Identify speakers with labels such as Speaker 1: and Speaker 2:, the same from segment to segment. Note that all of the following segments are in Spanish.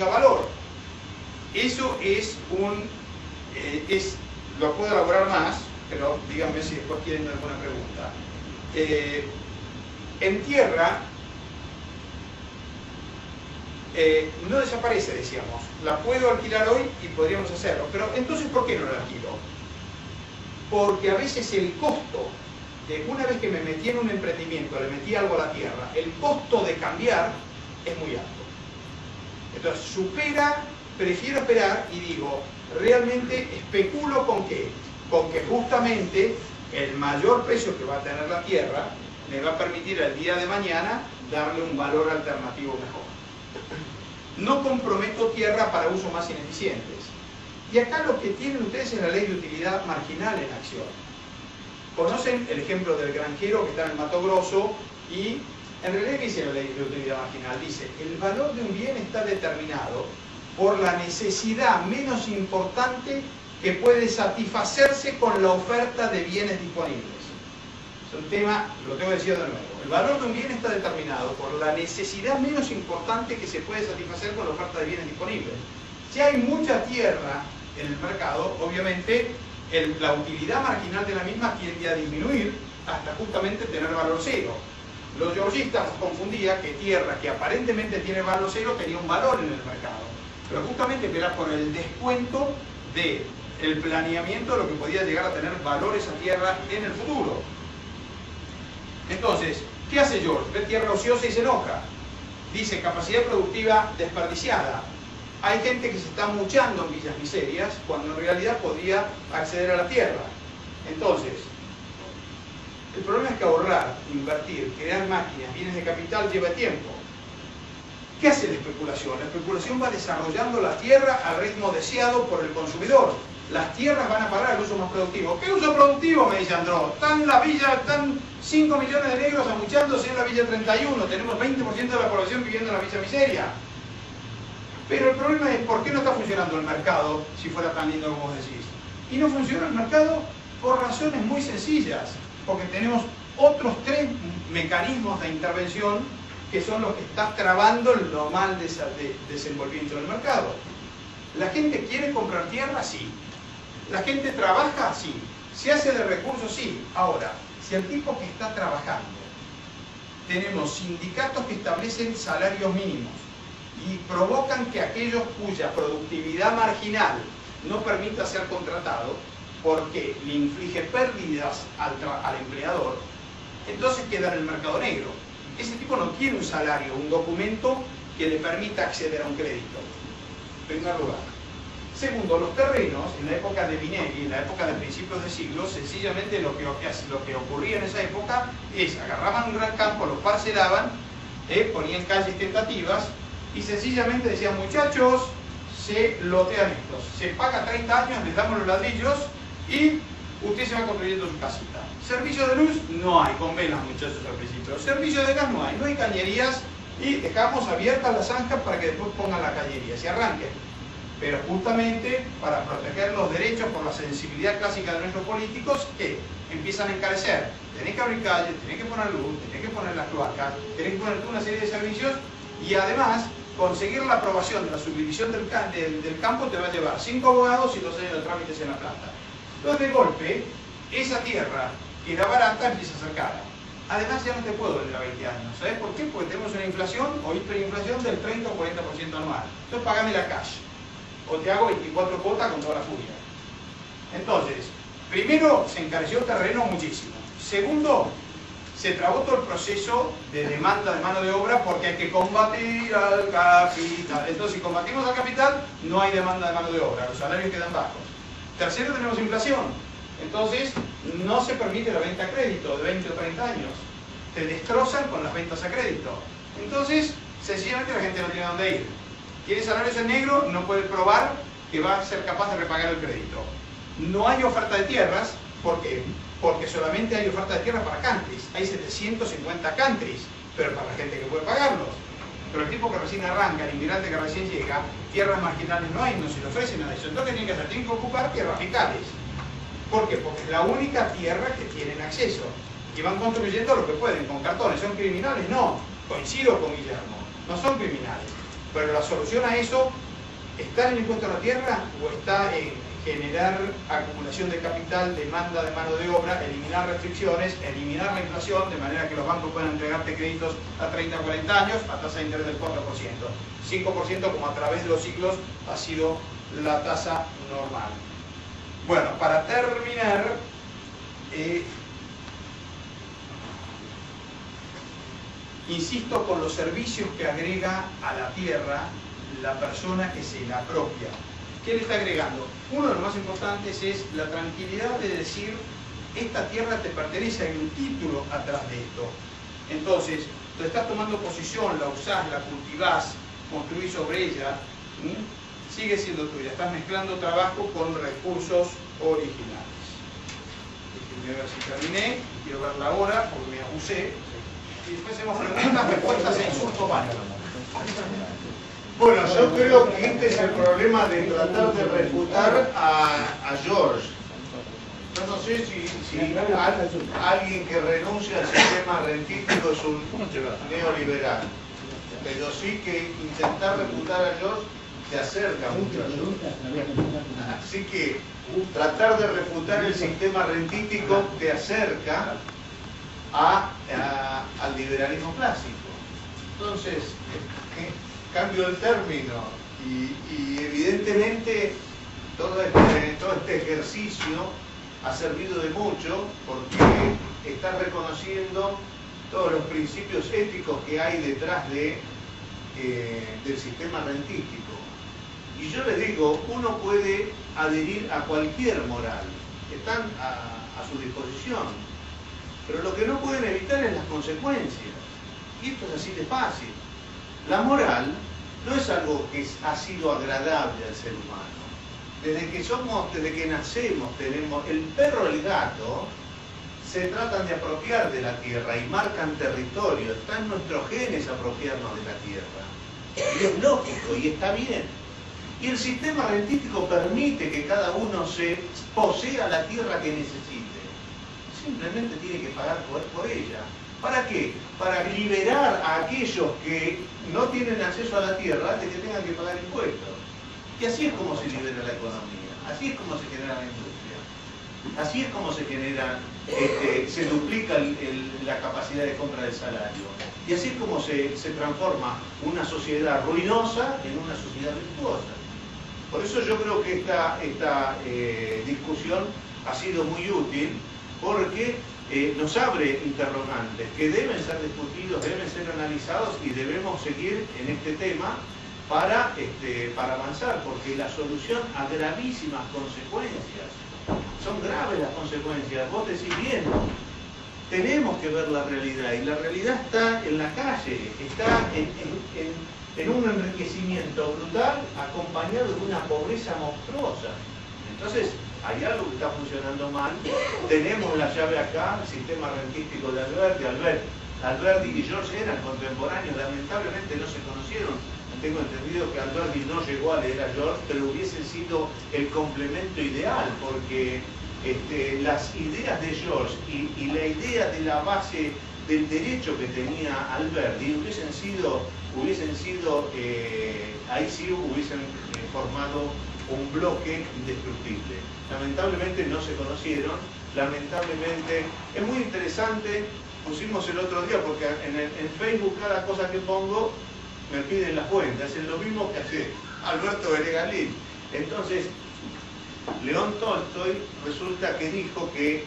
Speaker 1: tenga valor. Eso es lo puedo elaborar más, pero díganme si después quieren alguna pregunta. En tierra no desaparece, decíamos. La puedo alquilar hoy y podríamos hacerlo. Pero entonces, ¿por qué no la alquilo? Porque a veces el costo de una vez que me metí en un emprendimiento, le metí algo a la tierra, el costo de cambiar es muy alto. Entonces, prefiero esperar y digo, realmente especulo ¿con qué? Con que justamente el mayor precio que va a tener la tierra me va a permitir el día de mañana darle un valor alternativo mejor. No comprometo tierra para usos más ineficientes. Y acá lo que tienen ustedes es la ley de utilidad marginal en acción. Conocen el ejemplo del granjero que está en el Mato Grosso y en realidad ¿qué dice la ley de utilidad marginal? Dice, el valor de un bien está determinado por la necesidad menos importante que puede satisfacerse con la oferta de bienes disponibles. Es un tema, lo tengo que decir de nuevo. El valor de un bien está determinado por la necesidad menos importante que se puede satisfacer con la oferta de bienes disponibles. Si hay mucha tierra en el mercado, obviamente la utilidad marginal de la misma tiende a disminuir hasta justamente tener valor cero. Los georgistas confundían que tierra que aparentemente tiene valor cero tenía un valor en el mercado. Pero justamente era por el descuento del planeamiento de lo que podía llegar a tener valor esa tierra en el futuro. Entonces, ¿qué hace George? Ve tierra ociosa y se enoja. Dice, capacidad productiva desperdiciada. Hay gente que se está muchando en villas miserias cuando en realidad podría acceder a la tierra. Entonces, el problema es que ahorrar, invertir, crear máquinas, bienes de capital lleva tiempo. ¿Qué hace la especulación? La especulación va desarrollando la tierra al ritmo deseado por el consumidor. Las tierras van a parar al uso más productivo. ¿Qué uso productivo? Me dice Andró. Están 5 millones de negros amuchándose en la Villa 31. Tenemos 20% de la población viviendo en la Villa Miseria. Pero el problema es, ¿por qué no está funcionando el mercado si fuera tan lindo como vos decís? Y no funciona el mercado por razones muy sencillas. Porque tenemos otros 3 mecanismos de intervención que son los que están trabando el normal desenvolvimiento del mercado. ¿La gente quiere comprar tierra? Sí. ¿La gente trabaja? Sí. ¿Se hace de recursos? Sí. Ahora, si el tipo que está trabajando, tenemos sindicatos que establecen salarios mínimos y provocan que aquellos cuya productividad marginal no permita ser contratado porque le inflige pérdidas al empleador, entonces queda en el mercado negro. Ese tipo no quiere un salario, un documento que le permita acceder a un crédito, en primer lugar. Segundo, los terrenos, en la época de Vinelli, en la época de principios de siglo, sencillamente lo que ocurría en esa época es, agarraban un gran campo, los parcelaban, ponían calles tentativas y sencillamente decían, muchachos, se lotean estos, se paga 30 años, les damos los ladrillos y usted se va construyendo su casita. Servicio de luz no hay, con velas muchachos al principio. Servicio de gas no hay cañerías y dejamos abiertas las zanjas para que después pongan la cañería, se arranquen. Pero justamente para proteger los derechos por la sensibilidad clásica de nuestros políticos que empiezan a encarecer. Tenés que abrir calles, tenés que poner luz, tenés que poner las cloacas, tenés que poner una serie de servicios y además conseguir la aprobación de la subdivisión del campo te va a llevar 5 abogados y 2 años de trámites en la planta. Entonces de golpe, esa tierra que era barata empieza a ser cara. Además ya no te puedo vender a 20 años. ¿Sabes por qué? Porque tenemos una inflación o hiperinflación del 30 o 40% anual. Entonces pagame la cash. O te hago 24 cuotas con toda la furia. Entonces, primero se encareció el terreno muchísimo. Segundo, se trabó todo el proceso de demanda de mano de obra porque hay que combatir al capital. Entonces, si combatimos al capital, no hay demanda de mano de obra. Los salarios quedan bajos. Tercero, tenemos inflación. Entonces, no se permite la venta a crédito de 20 o 30 años. Te destrozan con las ventas a crédito. Entonces, sencillamente la gente no tiene dónde ir. Tiene salarios en negro, no puede probar que va a ser capaz de repagar el crédito. No hay oferta de tierras, ¿por qué? Porque solamente hay oferta de tierras para countries. Hay 750 countries, pero para la gente que puede pagarlos. Pero el tipo que recién arranca, el inmigrante que recién llega, tierras marginales no hay, no se le ofrece nada de eso. Entonces, ¿qué tienen que hacer? Tienen que ocupar tierras fiscales. ¿Por qué? Porque es la única tierra que tienen acceso. Y van construyendo lo que pueden, con cartones. ¿Son criminales? No. Coincido con Guillermo. No son criminales. Pero la solución a eso está en el impuesto a la tierra o está en generar acumulación de capital, demanda de mano de obra, eliminar restricciones, eliminar la inflación, de manera que los bancos puedan entregarte créditos a 30 o 40 años a tasa de interés del 4%. 5% como a través de los ciclos ha sido la tasa normal. Bueno, para terminar, insisto con los servicios que agrega a la tierra la persona que se la apropia. ¿Qué le está agregando? Uno de los más importantes es la tranquilidad de decir, esta tierra te pertenece, hay un título atrás de esto. Entonces, tú estás tomando posición, la usás, la cultivás, construís sobre ella, sigue siendo tuya. Estás mezclando trabajo con recursos originales. Déjenme ver si terminé, quiero ver la hora porque me abusé. Y después hacemos preguntas, respuestas e insultos varios.
Speaker 2: Bueno, yo creo que este es el problema de tratar de refutar a George. Yo no sé si alguien que renuncia al sistema rentístico es un neoliberal, pero sí que intentar refutar a George te acerca mucho a George. Así que tratar de refutar el sistema rentístico te acerca al liberalismo clásico. Entonces, cambio el término y evidentemente todo este ejercicio ha servido de mucho porque está reconociendo todos los principios éticos que hay detrás del sistema rentístico. Y yo les digo, uno puede adherir a cualquier moral, están a su disposición, pero lo que no pueden evitar es las consecuencias. Y esto es así de fácil. La moral no es algo que ha sido agradable al ser humano. Desde que nacemos, tenemos el perro y el gato, se tratan de apropiar de la tierra y marcan territorio. Está en nuestros genes apropiarnos de la tierra. Y es lógico y está bien. Y el sistema rentístico permite que cada uno se posea la tierra que necesite. Simplemente tiene que pagar por ella. ¿Para qué? Para liberar a aquellos que no tienen acceso a la tierra de que tengan que pagar impuestos. Y así es como se libera la economía, así es como se genera la industria, así es como se genera, se duplica la capacidad de compra del salario. Y así es como se transforma una sociedad ruinosa en una sociedad virtuosa. Por eso yo creo que esta discusión ha sido muy útil, porque nos abre interrogantes que deben ser discutidos, deben ser analizados y debemos seguir en este tema para avanzar, porque la solución a gravísimas consecuencias, son graves las consecuencias, vos decís bien, tenemos que ver la realidad y la realidad está en la calle, está en un enriquecimiento brutal acompañado de una pobreza monstruosa. Entonces, hay algo que está funcionando mal. Tenemos la llave acá, el sistema rentístico de Alberti. Alberti y George eran contemporáneos, lamentablemente no se conocieron. Tengo entendido que Alberti no llegó a leer a George, pero hubiese sido el complemento ideal, porque las ideas de George y la idea de la base del derecho que tenía Alberti hubiesen sido ahí sí hubiesen formado un bloque indestructible. Lamentablemente no se conocieron, lamentablemente es muy interesante, pusimos el otro día, porque en Facebook cada cosa que pongo me piden las cuentas, es lo mismo que hace Alberto Beregalín. Entonces, León Tolstoy resulta que dijo que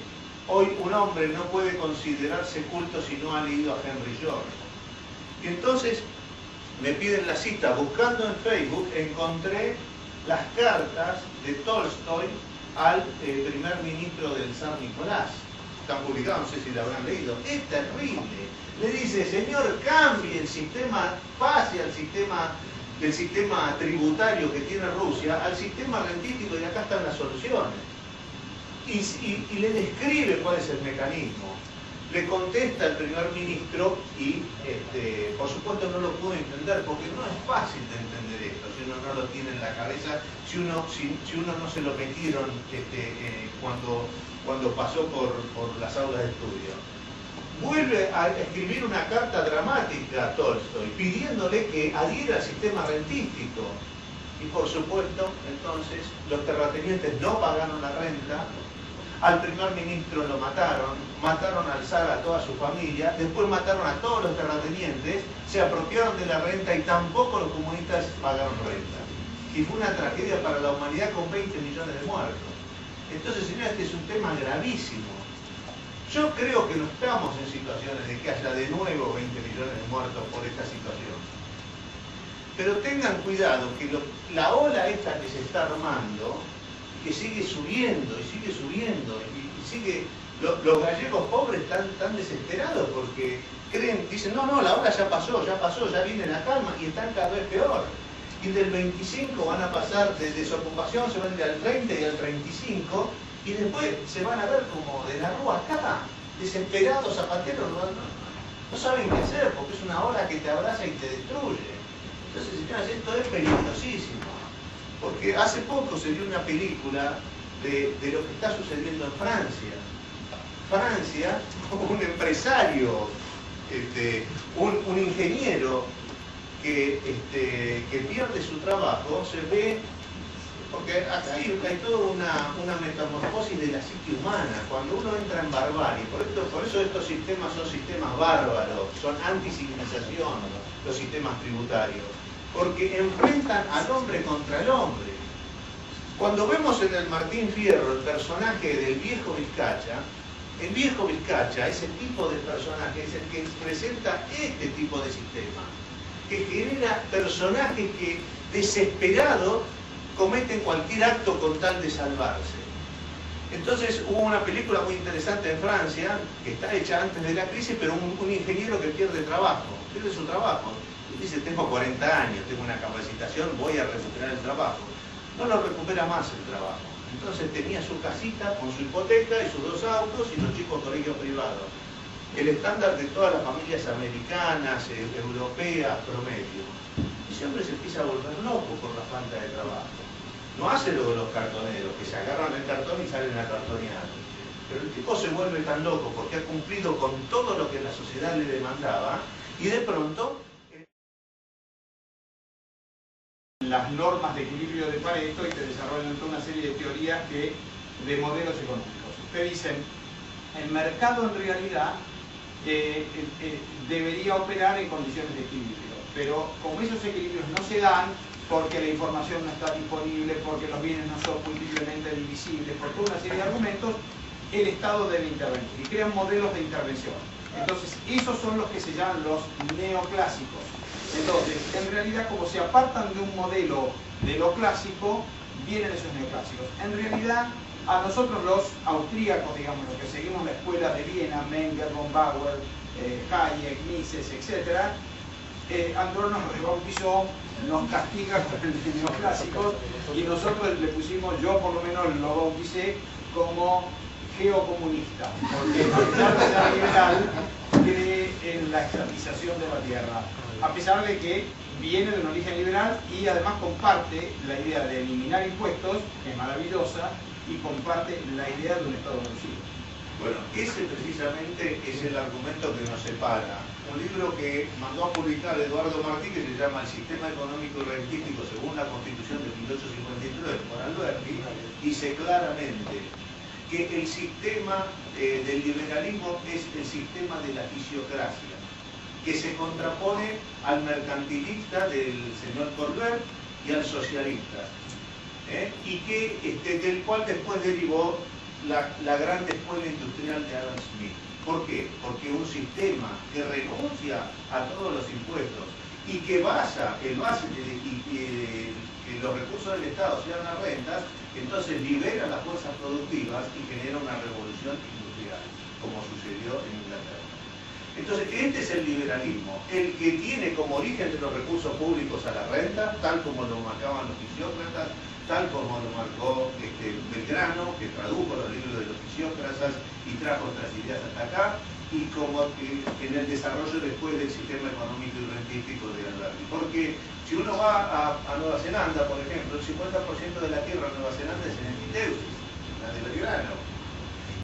Speaker 2: hoy un hombre no puede considerarse culto si no ha leído a Henry George. Y entonces me piden la cita, buscando en Facebook encontré las cartas de Tolstoy al primer ministro del zar Nicolás. Están publicadas, no sé si la habrán leído. Es terrible. Le dice, señor, cambie el sistema, pase al del sistema tributario que tiene Rusia al sistema rentístico y acá están las soluciones. Y le describe cuál es el mecanismo. Le contesta el primer ministro y, por supuesto, no lo pudo entender porque no es fácil de entender esto si uno no lo tiene en la cabeza, si uno no se lo metieron cuando pasó por las aulas de estudio. vuelve a escribir una carta dramática a Tolstoy, pidiéndole que adhiera al sistema rentístico. Y por supuesto, entonces, los terratenientes no pagaron la renta, al primer ministro lo mataron, mataron al zar a toda su familia, después mataron a todos los terratenientes, se apropiaron de la renta y tampoco los comunistas pagaron renta. Y fue una tragedia para la humanidad con 20 millones de muertos. Entonces, señores, este es un tema gravísimo. Yo creo que no estamos en situaciones de que haya de nuevo 20 millones de muertos por esta situación. Pero tengan cuidado que la ola esta que se está armando, que sigue subiendo y sigue subiendo, y sigue... Los gallegos pobres están tan desesperados porque creen, dicen, no, la ola ya pasó, ya viene la calma, y están cada vez peor. Y del 25 van a pasar de desocupación, se van a ir al 30 y al 35, y después se van a ver como de la rúa acá, desesperados, zapateros, no saben qué hacer, porque es una ola que te abraza y te destruye. Entonces, señoras, esto es peligrosísimo, porque hace poco se dio una película de lo que está sucediendo en Francia. Francia, un empresario, un ingeniero que pierde su trabajo, se ve, porque acá hay toda una metamorfosis de la psique humana, cuando uno entra en barbarie, por eso estos sistemas son sistemas bárbaros, son anticivilización, los sistemas tributarios, porque enfrentan al hombre contra el hombre. Cuando vemos en el Martín Fierro el personaje del viejo Vizcacha, el viejo Vizcacha, ese tipo de personaje, es el que presenta este tipo de sistema, que genera personajes que, desesperados, cometen cualquier acto con tal de salvarse. Entonces hubo una película muy interesante en Francia, que está hecha antes de la crisis, pero un ingeniero que pierde su trabajo. Y dice, tengo 40 años, tengo una capacitación, voy a recuperar el trabajo. No lo recupera más el trabajo. Entonces tenía su casita con su hipoteca y sus 2 autos y los chicos colegios privados. El estándar de todas las familias americanas, europeas, promedio. Ese hombre se empieza a volver loco por la falta de trabajo. No hace lo de los cartoneros, que se agarran el cartón y salen a cartonear. Pero el tipo se vuelve tan loco porque ha cumplido con todo lo que la sociedad le demandaba y de pronto...
Speaker 1: las normas de equilibrio de Pareto y te desarrollan toda una serie de teorías de modelos económicos. Ustedes dicen, el mercado en realidad debería operar en condiciones de equilibrio, pero como esos equilibrios no se dan, porque la información no está disponible, porque los bienes no son múltiplemente divisibles, por toda una serie de argumentos, el Estado debe intervenir y crean modelos de intervención. Entonces, esos son los que se llaman los neoclásicos. Entonces, en realidad, como se apartan de un modelo de lo clásico, vienen esos neoclásicos. En realidad, a nosotros los austríacos, digamos, los que seguimos la escuela de Viena, Menger, von Bauer, Hayek, Mises, etc., Andrés nos rebautizó, nos castiga con el de neoclásicos, y nosotros le pusimos, yo por lo menos lo bauticé como geocomunista, porque a pesar de ser liberal, cree en la estatización de la tierra, a pesar de que viene de un origen liberal y además comparte la idea de eliminar impuestos, que es maravillosa, y comparte la idea de un Estado reducido.
Speaker 2: Bueno, ese precisamente es el argumento que nos separa. Un libro que mandó a publicar Eduardo Martí, que se llama El sistema económico y rentístico según la Constitución de 1853 por Alberti, dice claramente que el sistema del liberalismo es el sistema de la fisiocracia, que se contrapone al mercantilista del señor Colbert y al socialista, y que, del cual después derivó la gran escuela industrial de Adam Smith. ¿Por qué? Porque un sistema que renuncia a todos los impuestos y que basa que los recursos del Estado sean las rentas, entonces libera las fuerzas productivas y genera una revolución industrial, como sucedió en Inglaterra. Entonces, este es el liberalismo, el que tiene como origen de los recursos públicos a la renta, tal como lo marcaban los fisiócratas, tal como lo marcó Belgrano, que tradujo los libros de los fisiócratas y trajo otras ideas hasta acá, y como en el desarrollo después del sistema económico y rentístico de Alberti. Porque si uno va a Nueva Zelanda, por ejemplo, el 50% de la tierra en Nueva Zelanda es en Enfiteusis, la de Belgrano.